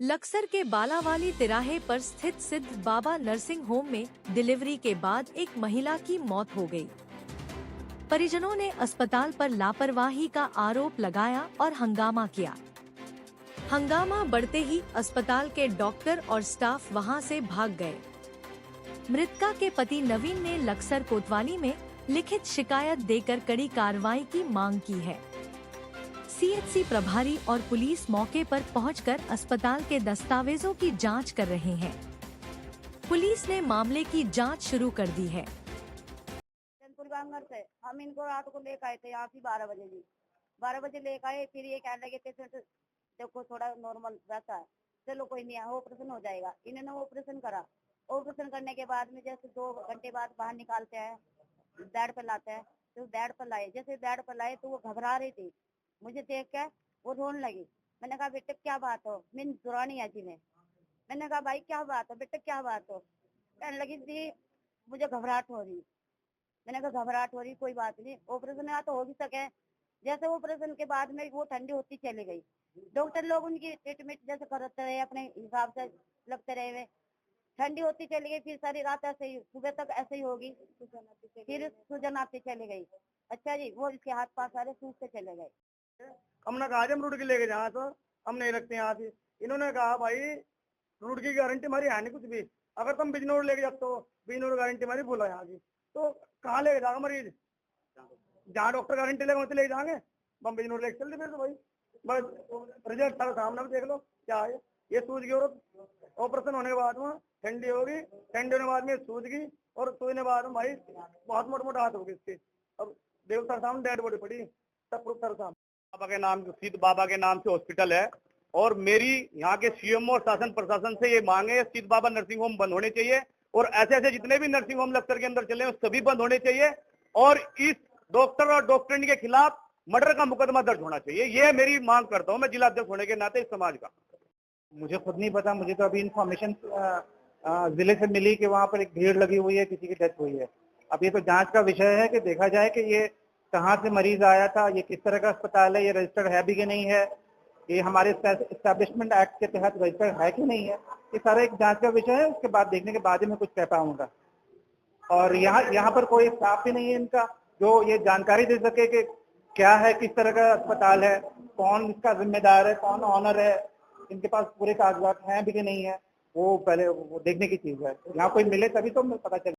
लक्सर के बालावाली तिराहे पर स्थित सिद्ध बाबा नर्सिंग होम में डिलीवरी के बाद एक महिला की मौत हो गई। परिजनों ने अस्पताल पर लापरवाही का आरोप लगाया और हंगामा किया। हंगामा बढ़ते ही अस्पताल के डॉक्टर और स्टाफ वहां से भाग गए। मृतका के पति नवीन ने लक्सर कोतवाली में लिखित शिकायत देकर कड़ी कार्रवाई की मांग की है। सीएचसी प्रभारी और पुलिस मौके पर पहुंचकर अस्पताल के दस्तावेजों की जांच कर रहे हैं। पुलिस ने मामले की जांच शुरू कर दी है। से हम इनको रात को लेकर आए थे यहाँ से 12 बजे जी 12 बजे लेकर आए। फिर ये कहने लगे पेशेंट देखो थोड़ा नॉर्मल रहता है, चलो कोई नहीं ऑपरेशन हो जाएगा। इन्होंने ऑपरेशन करा। ऑपरेशन करने के बाद में जैसे 2 घंटे बाद बाहर निकालते हैं, बेड पर लाते हैं। तो बेड पर लाए, जैसे बेड पर लाए तो वो घबरा रही थी। मुझे देख के वो रोने लगी। मैंने कहा बेटे क्या बात हो? मैं दुरानी है जी मैंने कहा भाई क्या बात हो बेटे, क्या बात हो? कहने लगी थी मुझे घबराहट हो रही। मैंने कहा घबराहट हो रही, कोई बात नहीं, ऑपरेशन यहाँ तो हो भी सके। जैसे ऑपरेशन के बाद में वो ठंडी होती चली गई। डॉक्टर लोग उनकी ट्रीटमेंट जैसे करते रहे, अपने हिसाब से लगते रहे। ठंडी होती चली गई, फिर सारी रात ऐसे ही, सुबह तक ऐसे ही होगी। फिर सूजन आती चली गई। अच्छा जी, वो इसके हाथ पास सारे सूजते चले गए। हमने कहा हम रूट की लेके जाए तो हम नहीं रखते यहाँ से। इन्होंने कहा भाई रूट की गारंटी हमारी है नहीं कुछ भी, अगर तुम बिजनौर लेके जाते हो बिजनौर गारंटी हमारी बोला यहाँ की, तो कहाँ लेके जाएगा मरीज? जहाँ डॉक्टर गारंटी लेगा वहाँ लेके जाएंगे, हम बिजनौर लेके चलते फिर तो भाई बस रिजल्ट सारा सामने भी देख लो क्या है। ये सूझ गई और ऑपरेशन होने के बाद में ठंडी होगी, ठंडी होने के बाद में सूझ गई और सूझने के बाद में भाई बहुत मोटा हाथ होगी इसके। अब देव सर सामने डेड बॉडी पड़ी सब प्रूफ सर सामने। बाबा के नाम, सिद्ध बाबा के नाम से हॉस्पिटल है और मेरी यहाँ के सीएम और शासन प्रशासन से ये मांग है सिद्ध बाबा नर्सिंग होम बंद होने चाहिए और ऐसे ऐसे जितने भी नर्सिंग होम लक्सर के अंदर चले सभी बंद होने चाहिए और इस डॉक्टर और डॉक्टरनी के खिलाफ मर्डर का मुकदमा दर्ज होना चाहिए। ये मेरी मांग करता हूँ मैं जिला अध्यक्ष होने के नाते इस समाज का। मुझे खुद नहीं पता, मुझे तो अभी इन्फॉर्मेशन जिले से मिली कि वहाँ पर एक भीड़ लगी हुई है, किसी की डेथ हुई है। अब ये तो जांच का विषय है कि देखा जाए कि ये कहाँ से मरीज आया था, ये किस तरह का अस्पताल है, ये रजिस्टर्ड है भी कि नहीं है, ये हमारे एस्टैब्लिशमेंट एक्ट के तहत रजिस्टर्ड है कि नहीं है, ये सारा एक जांच का विषय है। उसके बाद देखने के बाद ही मैं कुछ कह पाऊंगा। और यहाँ पर कोई स्टाफ भी नहीं है इनका जो ये जानकारी दे सके कि क्या है, किस तरह का अस्पताल है, कौन इसका जिम्मेदार है, कौन ऑनर है, इनके पास पूरे कागजात हैं भी कि नहीं है, वो पहले वो देखने की चीज है। यहाँ कोई मिले तभी तो पता चले।